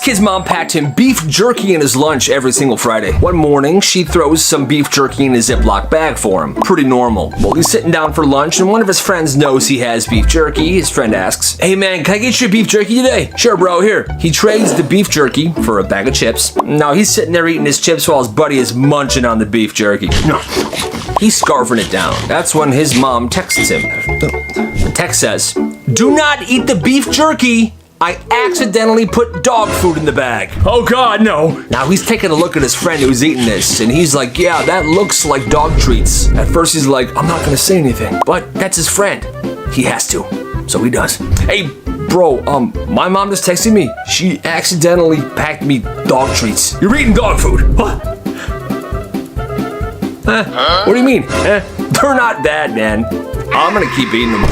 kid's mom packed him beef jerky in his lunch every single Friday. One morning, she throws some beef jerky in a Ziploc bag for him. Pretty normal. Well, he's sitting down for lunch and one of his friends knows he has beef jerky. His friend asks, "Hey man, can I get you beef jerky today?" "Sure bro, here." He trades the beef jerky for a bag of chips. Now he's sitting there eating his chips while his buddy is munching on the beef jerky. He's scarfing it down. That's when his mom texts him. The text says, "Do not eat the beef jerky. I accidentally put dog food in the bag." Oh God, no. Now he's taking a look at his friend who's eating this and he's like, "Yeah, that looks like dog treats." At first he's like, "I'm not gonna say anything," but that's his friend. He has to, so he does. "Hey, bro, my mom just texted me. She accidentally packed me dog treats." "You're eating dog food?" "What? What do you mean?" "They're not bad, man. I'm gonna keep eating them."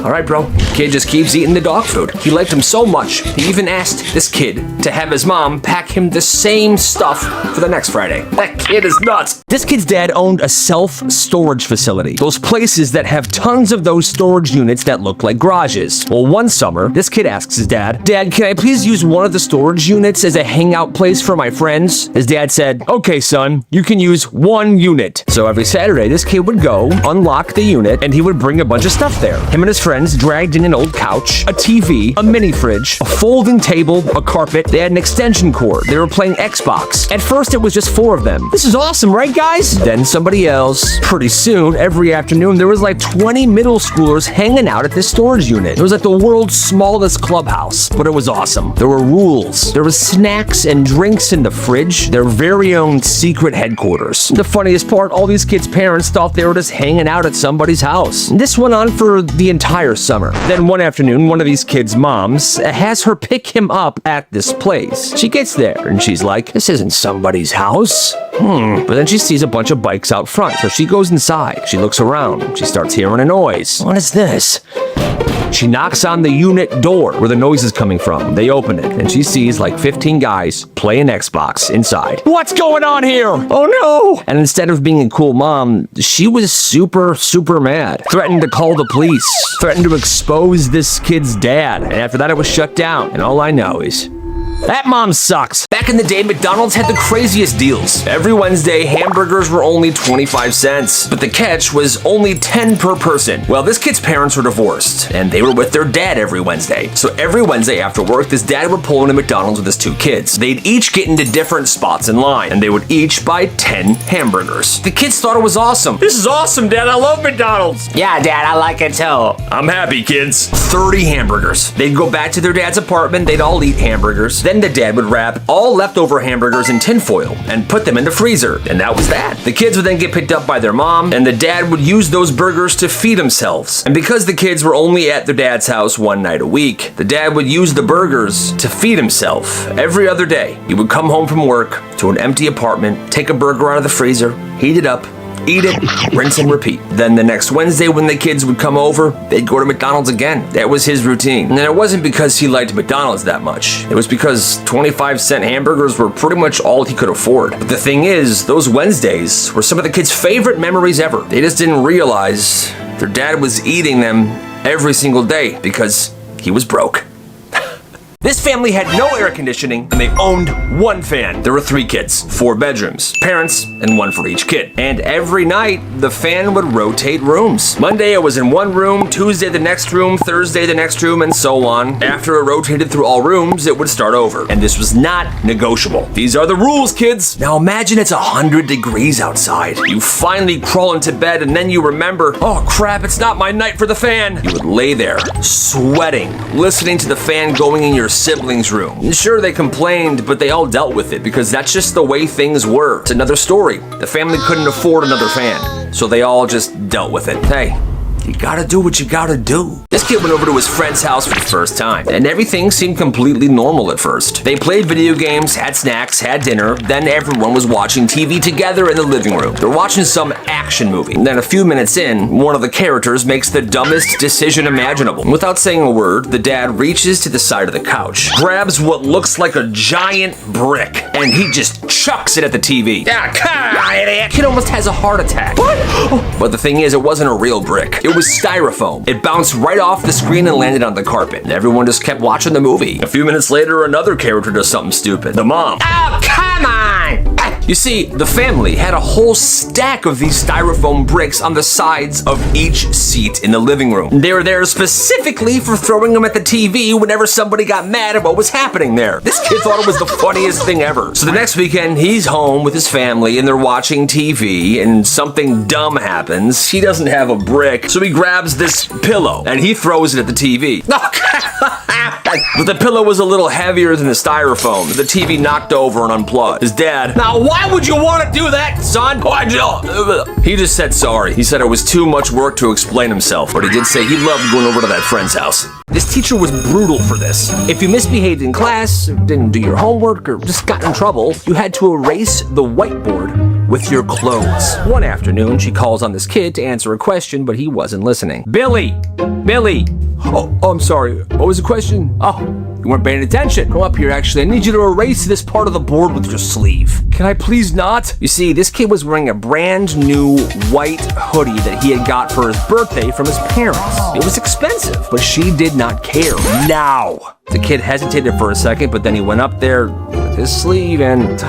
All right, bro. Kid just keeps eating the dog food. He liked him so much, he even asked this kid to have his mom pack him the same stuff for the next Friday. That kid is nuts. This kid's dad owned a self-storage facility. Those places that have tons of those storage units that look like garages. Well, one summer, this kid asks his dad, "Dad, can I please use one of the storage units as a hangout place for my friends?" His dad said, "Okay, son, you can use one unit." So every Saturday, this kid would go, unlock the unit, and he would bring a bunch of stuff there. Him and his friends dragged in an old couch, a TV, a mini fridge, a folding table, a carpet. They had an extension cord. They were playing Xbox. At first, it was just 4 of them. This is awesome, right, guys? Then somebody else. Pretty soon, every afternoon, there was like 20 middle schoolers hanging out at this storage unit. It was like the world's smallest clubhouse, but it was awesome. There were rules. There was snacks and drinks in the fridge. Their very own secret headquarters. The funniest part, all these kids' parents thought they were just hanging out at somebody's house. This went on for the entire summer. Then one afternoon, one of these kids' moms has her pick him up at this place. She gets there and she's like, "This isn't somebody's house." But then she sees a bunch of bikes out front, so she goes inside. She looks around. She starts hearing a noise. What is this? She knocks on the unit door where the noise is coming from. They open it, and she sees like 15 guys playing Xbox inside. "What's going on here? Oh no!" And instead of being a cool mom, she was super mad. Threatened to call the police. Threatened to expose this kid's dad. And after that, it was shut down. And all I know is, that mom sucks. Back in the day, McDonald's had the craziest deals. Every Wednesday, hamburgers were only 25 cents, but the catch was only 10 per person. Well, this kid's parents were divorced, and they were with their dad every Wednesday. So every Wednesday after work, this dad would pull into McDonald's with his 2 kids. They'd each get into different spots in line, and they would each buy 10 hamburgers. The kids thought it was awesome. "This is awesome, Dad. I love McDonald's." "Yeah, Dad, I like it too." "I'm happy, kids." 30 hamburgers. They'd go back to their dad's apartment. They'd all eat hamburgers. Then the dad would wrap all leftover hamburgers in tinfoil and put them in the freezer, and that was that. The kids would then get picked up by their mom, and the dad would use those burgers to feed themselves. And because the kids were only at their dad's house one night a week, the dad would use the burgers to feed himself. Every other day, he would come home from work to an empty apartment, take a burger out of the freezer, heat it up, eat it, rinse and repeat. Then the next Wednesday when the kids would come over, they'd go to McDonald's again. That was his routine. And it wasn't because he liked McDonald's that much. It was because 25-cent hamburgers were pretty much all he could afford. But the thing is, those Wednesdays were some of the kids' favorite memories ever. They just didn't realize their dad was eating them every single day because he was broke. This family had no air conditioning, and they owned one fan. There were 3 kids, 4 bedrooms, parents, and 1 for each kid. And every night, the fan would rotate rooms. Monday, it was in one room, Tuesday, the next room, Thursday, the next room, and so on. After it rotated through all rooms, it would start over. And this was not negotiable. These are the rules, kids. Now imagine it's 100 degrees outside. You finally crawl into bed, and then you remember, oh crap, it's not my night for the fan. You would lay there, sweating, listening to the fan going in your siblings' room. Sure, they complained, but they all dealt with it because that's just the way things were. It's another story. The family couldn't afford another fan, so they all just dealt with it. Hey, you gotta do what you gotta do. This kid went over to his friend's house for the first time, and everything seemed completely normal at first. They played video games, had snacks, had dinner, then everyone was watching TV together in the living room. They're watching some action movie. And then a few minutes in, one of the characters makes the dumbest decision imaginable. Without saying a word, the dad reaches to the side of the couch, grabs what looks like a giant brick, and he just chucks it at the TV. Yeah, idiot! Kid almost has a heart attack. What? But the thing is, it wasn't a real brick. It It was styrofoam. It bounced right off the screen and landed on the carpet. Everyone just kept watching the movie. A few minutes later, another character does something stupid. The mom. Oh, come on! You see, the family had a whole stack of these styrofoam bricks on the sides of each seat in the living room. They were there specifically for throwing them at the TV whenever somebody got mad at what was happening there. This kid thought it was the funniest thing ever. So the next weekend, he's home with his family and they're watching TV and something dumb happens. He doesn't have a brick, so he grabs this pillow and he throws it at the TV. But the pillow was a little heavier than the styrofoam. The TV knocked over and unplugged. His dad, now why would you want to do that, son? He just said sorry. He said it was too much work to explain himself, but he did say he loved going over to that friend's house. This teacher was brutal for this. If you misbehaved in class, or didn't do your homework, or just got in trouble, you had to erase the whiteboard with your clothes. One afternoon, she calls on this kid to answer a question, but he wasn't listening. Billy! Oh, I'm sorry. What was the question? Oh, you weren't paying attention. Come up here, actually. I need you to erase this part of the board with your sleeve. Can I please not? You see, this kid was wearing a brand new white hoodie that he had got for his birthday from his parents. It was expensive, but she did not care. Now! The kid hesitated for a second, but then he went up there with his sleeve and...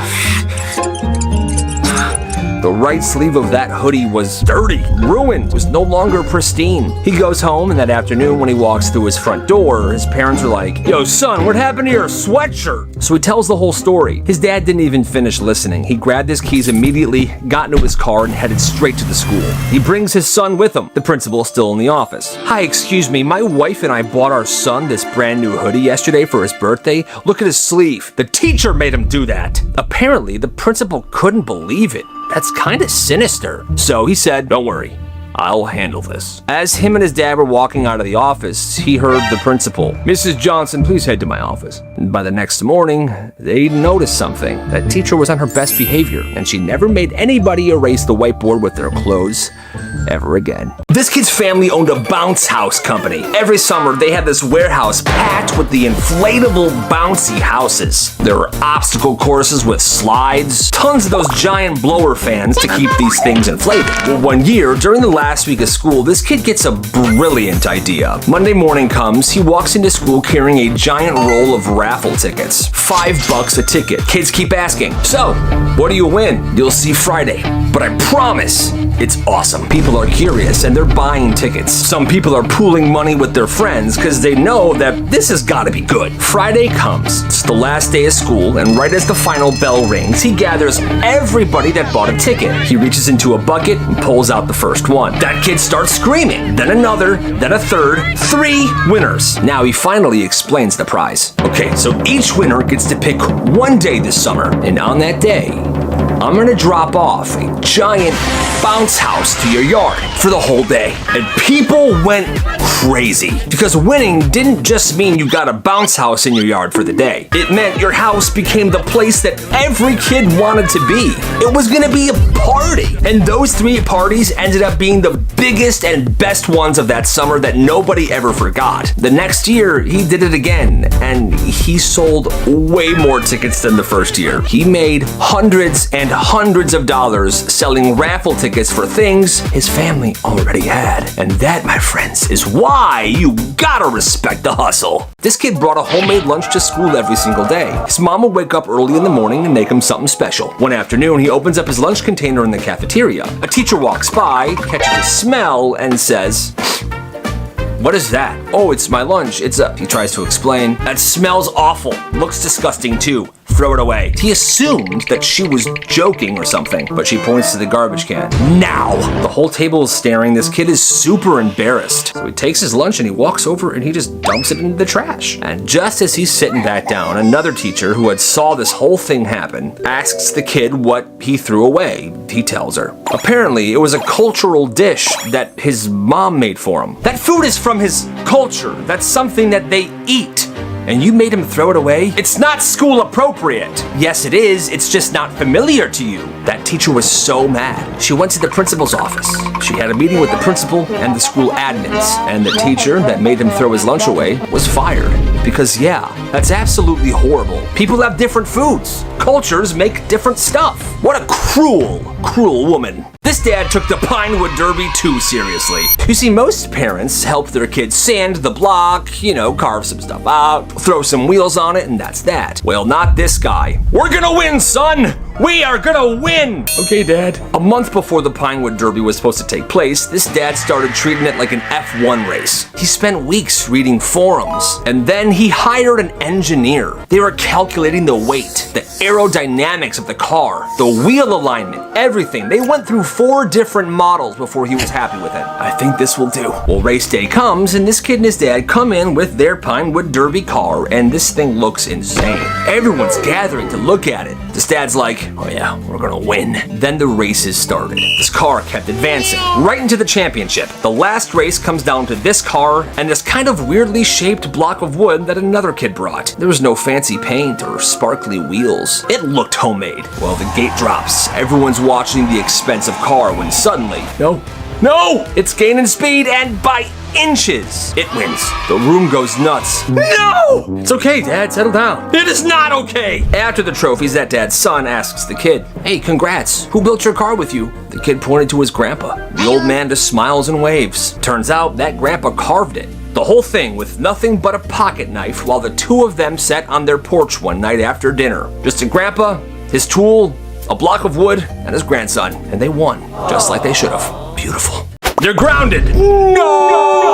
The right sleeve of that hoodie was dirty, ruined, was no longer pristine. He goes home, and that afternoon when he walks through his front door, his parents are like, "Yo, son, what happened to your sweatshirt?" So he tells the whole story. His dad didn't even finish listening. He grabbed his keys immediately, got into his car, and headed straight to the school. He brings his son with him. The principal is still in the office. "Hi, excuse me, my wife and I bought our son this brand new hoodie yesterday for his birthday. Look at his sleeve. The teacher made him do that." Apparently, the principal couldn't believe it. That's kind of sinister. So he said, "Don't worry, I'll handle this." As him and his dad were walking out of the office, he heard the principal, "Mrs. Johnson, please head to my office." And by the next morning, they noticed something. That teacher was on her best behavior, and she never made anybody erase the whiteboard with their clothes ever again. This kid's family owned a bounce house company. Every summer, they had this warehouse packed with the inflatable bouncy houses. There were obstacle courses with slides, tons of those giant blower fans to keep these things inflated. Well, one year, during the last week of school, this kid gets a brilliant idea. Monday morning comes, he walks into school carrying a giant roll of raffle tickets. $5 a ticket. Kids keep asking, "So, what do you win?" "You'll see Friday. But I promise, it's awesome." People are curious and they're buying tickets. Some people are pooling money with their friends because they know that this has got to be good. Friday comes. It's the last day of school, and right as the final bell rings, he gathers everybody that bought a ticket. He reaches into a bucket and pulls out the first one. That kid starts screaming. Then another, then a third. 3 winners. Now he finally explains the prize. Okay, so each winner gets to pick one day this summer, and on that day, I'm gonna drop off a giant bounce house to your yard for the whole day. And people went crazy because winning didn't just mean you got a bounce house in your yard for the day. It meant your house became the place that every kid wanted to be. It was gonna be a party. And those 3 parties ended up being the biggest and best ones of that summer that nobody ever forgot. The next year, he did it again, and he sold way more tickets than the first year. He made hundreds and hundreds of dollars selling raffle tickets for things his family already had. And that, my friends, is why you gotta respect the hustle. This kid brought a homemade lunch to school every single day. His mom would wake up early in the morning and make him something special. One afternoon, he opens up his lunch container in the cafeteria. A teacher walks by, catches a smell, and says, "What is that?" "Oh, it's my lunch. He tries to explain. "That smells awful. Looks disgusting too. Throw it away." He assumed that she was joking or something, but she points to the garbage can. Now! The whole table is staring. This kid is super embarrassed. So he takes his lunch and he walks over and he just dumps it into the trash. And just as he's sitting back down, another teacher who had saw this whole thing happen asks the kid what he threw away. He tells her. Apparently, it was a cultural dish that his mom made for him. That food is from his culture. That's something that they eat. And you made him throw it away? It's not school appropriate. Yes, it is. It's just not familiar to you. That teacher was so mad. She went to the principal's office. She had a meeting with the principal and the school admins. And the teacher that made him throw his lunch away was fired. Because yeah, that's absolutely horrible. People have different foods. Cultures make different stuff. What a cruel, cruel woman. This dad took the Pinewood Derby too seriously. You see, most parents help their kids sand the block, you know, carve some stuff out, throw some wheels on it, and that's that. Well, not this guy. We're gonna win, son! We are gonna win! Okay, Dad. A month before the Pinewood Derby was supposed to take place, this dad started treating it like an F1 race. He spent weeks reading forums, and then he hired an engineer. They were calculating the weight, the aerodynamics of the car, the wheel alignment, everything. They went through 4 different models before he was happy with it. I think this will do. Well, race day comes, and this kid and his dad come in with their Pinewood Derby car, and this thing looks insane. Everyone's gathering to look at it. This dad's like, oh yeah, we're gonna win. Then the races started. This car kept advancing, right into the championship. The last race comes down to this car and this kind of weirdly shaped block of wood that another kid brought. There was no fancy paint or sparkly wheels. It looked homemade. Well, the gate drops. Everyone's watching the expensive car when suddenly, no! It's gaining speed, and by inches, it wins. The room goes nuts. No! It's okay, Dad, settle down. It is not okay! After the trophies, that dad's son asks the kid, hey, congrats, who built your car with you? The kid pointed to his grandpa. The old man just smiles and waves. Turns out that grandpa carved it. The whole thing with nothing but a pocket knife while the two of them sat on their porch one night after dinner. Just a grandpa, his tool, a block of wood, and his grandson. And they won, just like they should have. Beautiful. They're grounded. No!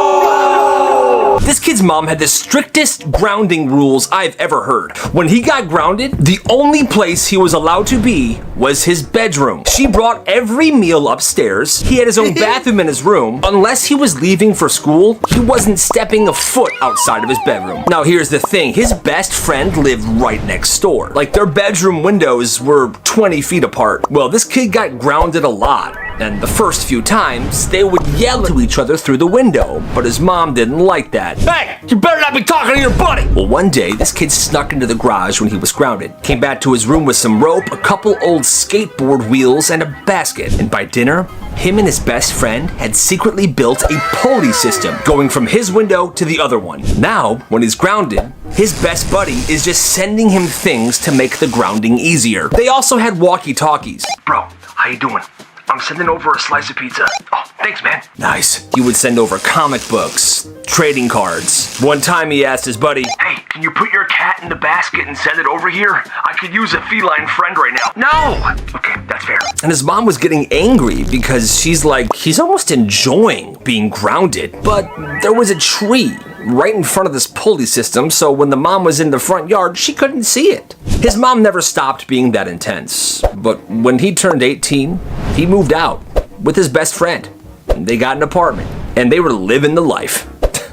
This kid's mom had the strictest grounding rules I've ever heard. When he got grounded, the only place he was allowed to be was his bedroom. She brought every meal upstairs. He had his own bathroom in his room. Unless he was leaving for school, he wasn't stepping a foot outside of his bedroom. Now here's the thing, his best friend lived right next door. Like their bedroom windows were 20 feet apart. Well, this kid got grounded a lot. And the first few times, they would yell to each other through the window, but his mom didn't like that. Hey, you better not be talking to your buddy! Well, one day, this kid snuck into the garage when he was grounded, came back to his room with some rope, a couple old skateboard wheels, and a basket. And by dinner, him and his best friend had secretly built a pulley system, going from his window to the other one. Now, when he's grounded, his best buddy is just sending him things to make the grounding easier. They also had walkie-talkies. Bro, how you doing? I'm sending over a slice of pizza. Oh, thanks, man. Nice. He would send over comic books, trading cards. One time he asked his buddy, hey, can you put your cat in the basket and send it over here? I could use a feline friend right now. No! Okay, that's fair. And his mom was getting angry because she's like, he's almost enjoying being grounded. But there was a tree right in front of this pulley system, so when the mom was in the front yard, she couldn't see it. His mom never stopped being that intense. But when he turned 18, he moved out with his best friend. They got an apartment, and they were living the life.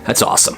That's awesome.